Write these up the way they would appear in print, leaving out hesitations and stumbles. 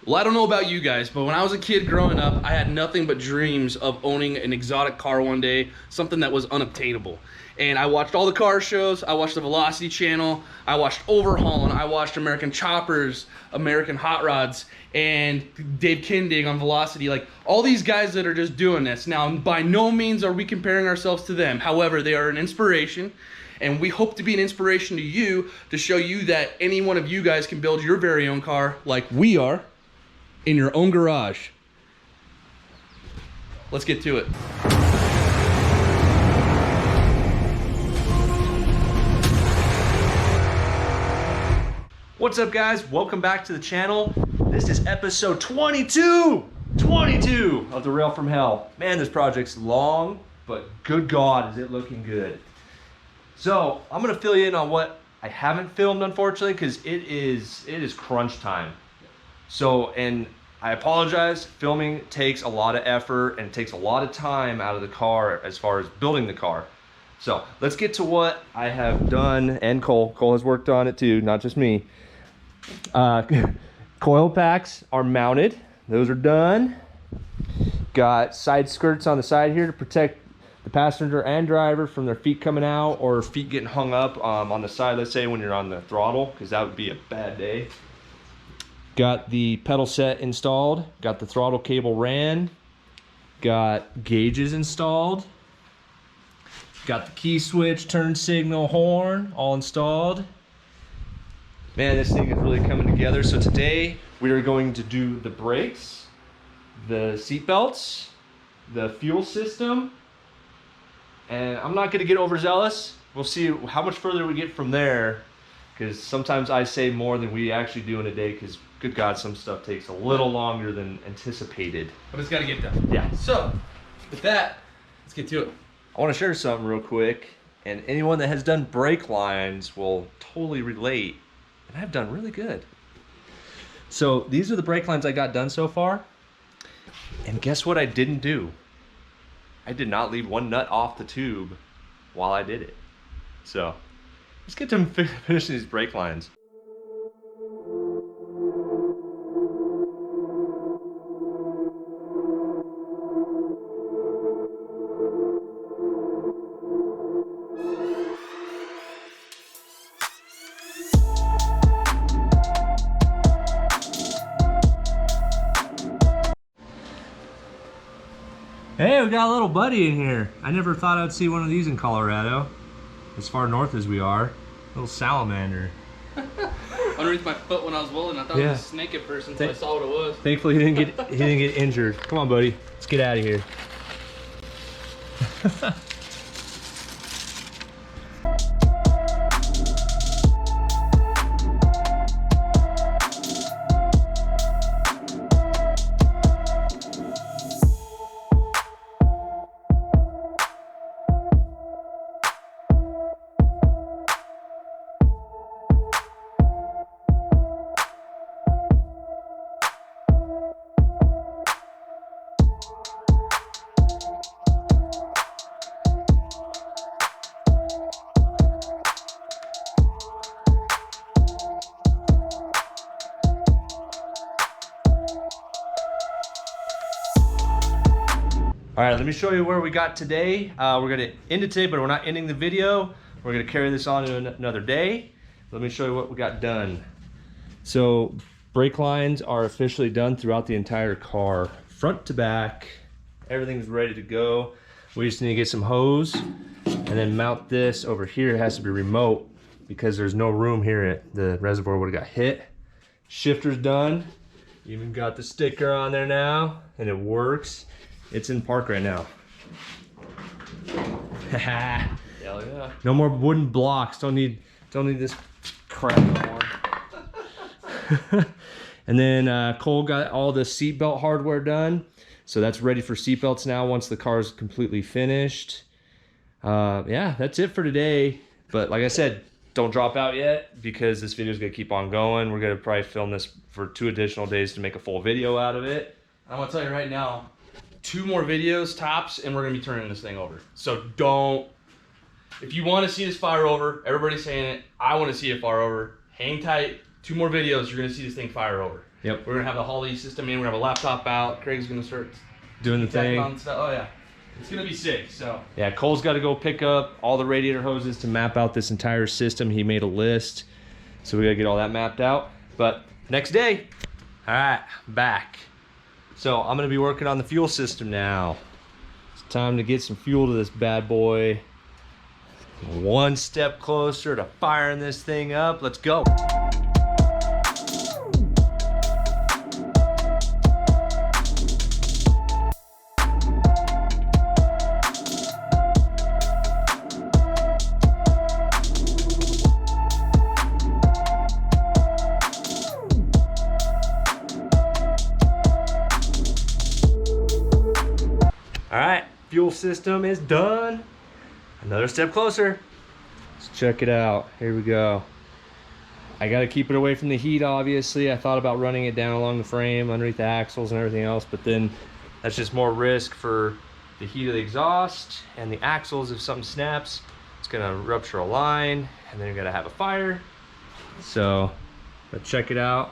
Well, I don't know about you guys, but when I was a kid growing up, I had nothing but dreams of owning an exotic car one day, something that was unobtainable. And I watched all the car shows, I watched the Velocity Channel, I watched Overhauling, I watched American Choppers, American Hot Rods, and Dave Kindig on Velocity, like all these guys that are just doing this. Now, by no means are we comparing ourselves to them. However, they are an inspiration. And we hope to be an inspiration to you to show you that any one of you guys can build your very own car like we are in your own garage. Let's get to it. What's up, guys? Welcome back to the channel. This is episode 22 of The Rail from Hell. Man, this project's long, but good God, is it looking good. So I'm gonna fill you in on what I haven't filmed, unfortunately, because it is crunch time. So, and I apologize, filming takes a lot of effort and it takes a lot of time out of the car as far as building the car. So let's get to what I have done, and Cole has worked on it too, not just me. Coil packs are mounted, those are done. Got side skirts on the side here to protect the passenger and driver from their feet coming out or feet getting hung up on the side, let's say when you're on the throttle, because that would be a bad day. Got the pedal set installed, got the throttle cable ran, got gauges installed, got the key switch, turn signal, horn all installed. Man, this thing is really coming together. So today we are going to do the brakes, the seat belts, the fuel system, and I'm not gonna get overzealous. We'll see how much further we get from there, because sometimes I say more than we actually do in a day, because good God, some stuff takes a little longer than anticipated. But it's gotta get done. Yeah. So, with that, let's get to it. I wanna share something real quick, and anyone that has done brake lines will totally relate, and I've done really good. So these are the brake lines I got done so far, and guess what I didn't do? I did not leave one nut off the tube while I did it. So let's get to finishing these brake lines. Hey, we got a little buddy in here. I never thought I'd see one of these in Colorado, as far north as we are. Little salamander. Underneath my foot when I was welding, I thought it was a snake at first until I saw what it was. Thankfully he didn't get injured. Come on, buddy. Let's get out of here. All right, let me show you where we got today. We're gonna end it today, but we're not ending the video. We're gonna carry this on to another day. Let me show you what we got done. So brake lines are officially done throughout the entire car, front to back. Everything's ready to go. We just need to get some hose and then mount this over here. It has to be remote because there's no room here. The reservoir would have got hit. Shifter's done. Even got the sticker on there now, and it works. It's in park right now. Hell yeah. No more wooden blocks. Don't need this crap anymore. And then Cole got all the seatbelt hardware done. So that's ready for seatbelts now once the car is completely finished. Yeah, that's it for today. But like I said, don't drop out yet because this video is gonna keep on going. We're gonna probably film this for 2 additional days to make a full video out of it. I'm gonna tell you right now, 2 more videos tops and we're gonna be turning this thing over. So don't, if you wanna see this fire over, everybody's saying it, I wanna see it fire over, hang tight, 2 more videos, you're gonna see this thing fire over. Yep. We're gonna have the Holly system in. We're gonna have a laptop out. Craig's gonna start Doing the tacking thing. on stuff. Oh yeah, it's gonna be sick. So Yeah, Cole's got to go pick up all the radiator hoses to map out this entire system. He made a list, so we gotta get all that mapped out. But next day, all right, back. So I'm gonna be working on the fuel system now. It's time to get some fuel to this bad boy. One step closer to firing this thing up. Let's go. All right, fuel system is done. Another step closer. Let's check it out. Here we go. I got to keep it away from the heat, obviously. I thought about running it down along the frame, underneath the axles and everything else, but then that's just more risk for the heat of the exhaust and the axles. If something snaps, it's gonna rupture a line, and then you're gonna have a fire. So, let's check it out.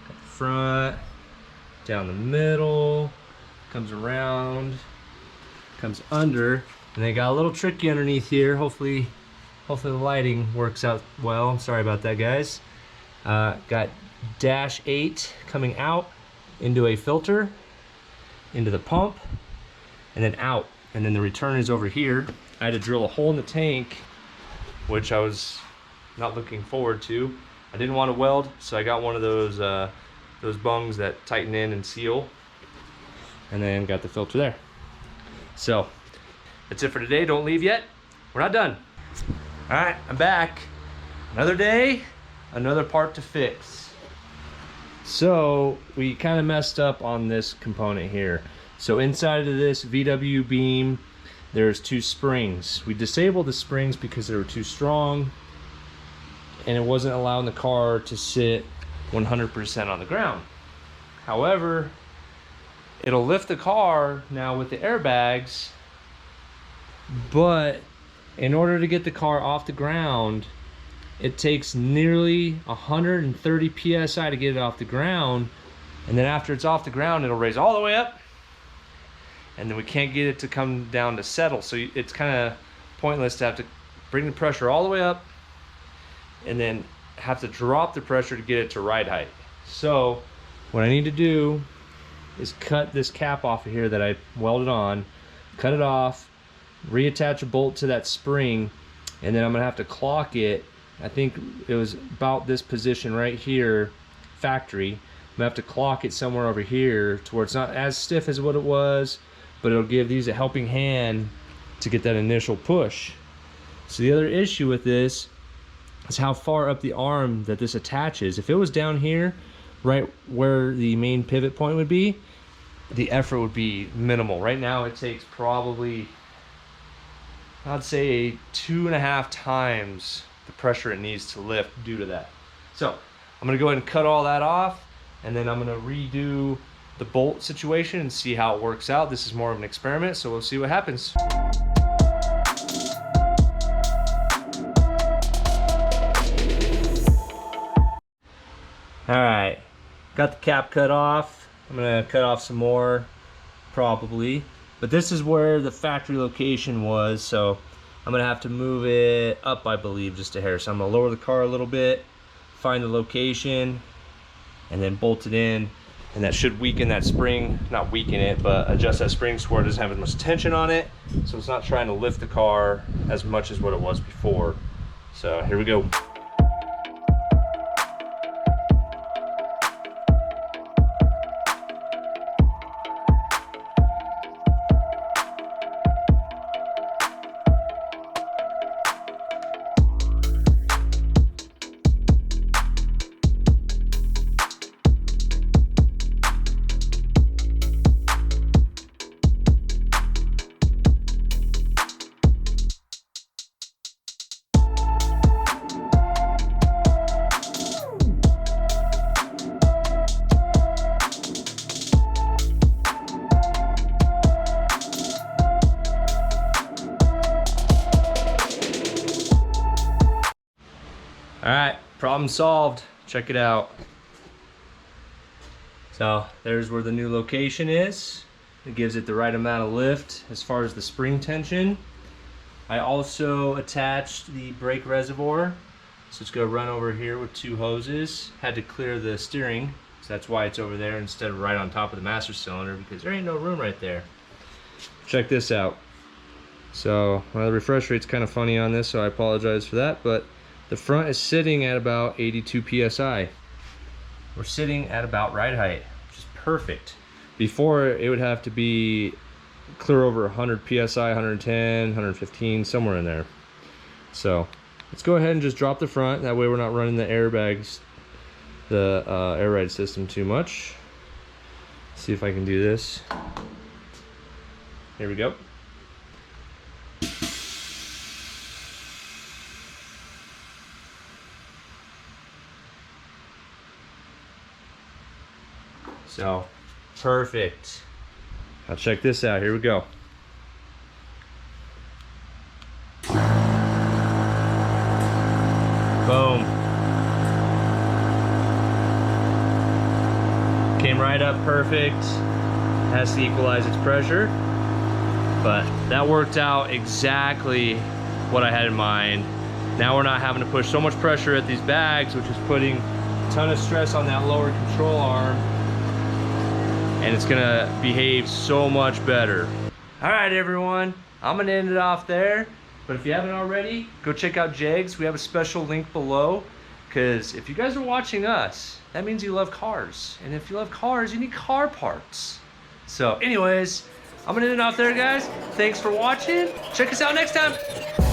Got the front, down the middle, comes around, comes under, and they got a little tricky underneath here. Hopefully the lighting works out well. I'm sorry about that, guys. Got -8 coming out into a filter, into the pump, and then out. And then the return is over here. I had to drill a hole in the tank, which I was not looking forward to. I didn't want to weld, so I got one of those bungs that tighten in and seal, and then got the filter there. So that's it for today. Don't leave yet. We're not done. All right, I'm back. Another day, another part to fix. So we kind of messed up on this component here. So inside of this VW beam, there's 2 springs. We disabled the springs because they were too strong, and it wasn't allowing the car to sit 100% on the ground. However, it'll lift the car now with the airbags, but in order to get the car off the ground, it takes nearly 130 psi to get it off the ground, and then after it's off the ground, it'll raise all the way up, and then we can't get it to come down to settle. So it's kind of pointless to have to bring the pressure all the way up and then have to drop the pressure to get it to ride height. So what I need to do is cut this cap off of here that I welded on, cut it off, reattach a bolt to that spring, and then I'm gonna have to clock it. I think it was about this position right here, factory. I'm gonna have to clock it somewhere over here to where it's not as stiff as what it was, but it'll give these a helping hand to get that initial push. So the other issue with this is how far up the arm that this attaches. If it was down here, right where the main pivot point would be, the effort would be minimal. Right now it takes probably, I'd say 2.5 times the pressure it needs to lift due to that. So I'm gonna go ahead and cut all that off, and then I'm gonna redo the bolt situation and see how it works out. This is more of an experiment, so we'll see what happens. All right, got the cap cut off. I'm gonna cut off some more, probably. But this is where the factory location was, so I'm gonna have to move it up, I believe, just a hair. So I'm gonna lower the car a little bit, find the location, and then bolt it in. And that should weaken that spring, not weaken it, but adjust that spring so it doesn't have as much tension on it. So it's not trying to lift the car as much as what it was before. So here we go. All right, problem solved. Check it out. So there's where the new location is. It gives it the right amount of lift as far as the spring tension. I also attached the brake reservoir. So it's gonna run over here with 2 hoses. Had to clear the steering, so that's why it's over there instead of right on top of the master cylinder, because there ain't no room right there. Check this out. So the refresh rate's kind of funny on this, so I apologize for that, but the front is sitting at about 82 PSI. We're sitting at about ride height, which is perfect. Before, it would have to be clear over 100 PSI, 110, 115, somewhere in there. So let's go ahead and just drop the front. That way we're not running the airbags, the air ride system too much. See if I can do this. Here we go. So, perfect. Now check this out, here we go. Boom. Came right up perfect. Has to equalize its pressure. But that worked out exactly what I had in mind. Now we're not having to push so much pressure at these bags, which is putting a ton of stress on that lower control arm. And it's gonna behave so much better. All right, everyone, I'm gonna end it off there. But if you haven't already, go check out Jegs. We have a special link below, because if you guys are watching us, that means you love cars. And if you love cars, you need car parts. So anyways, I'm gonna end it off there, guys. Thanks for watching. Check us out next time.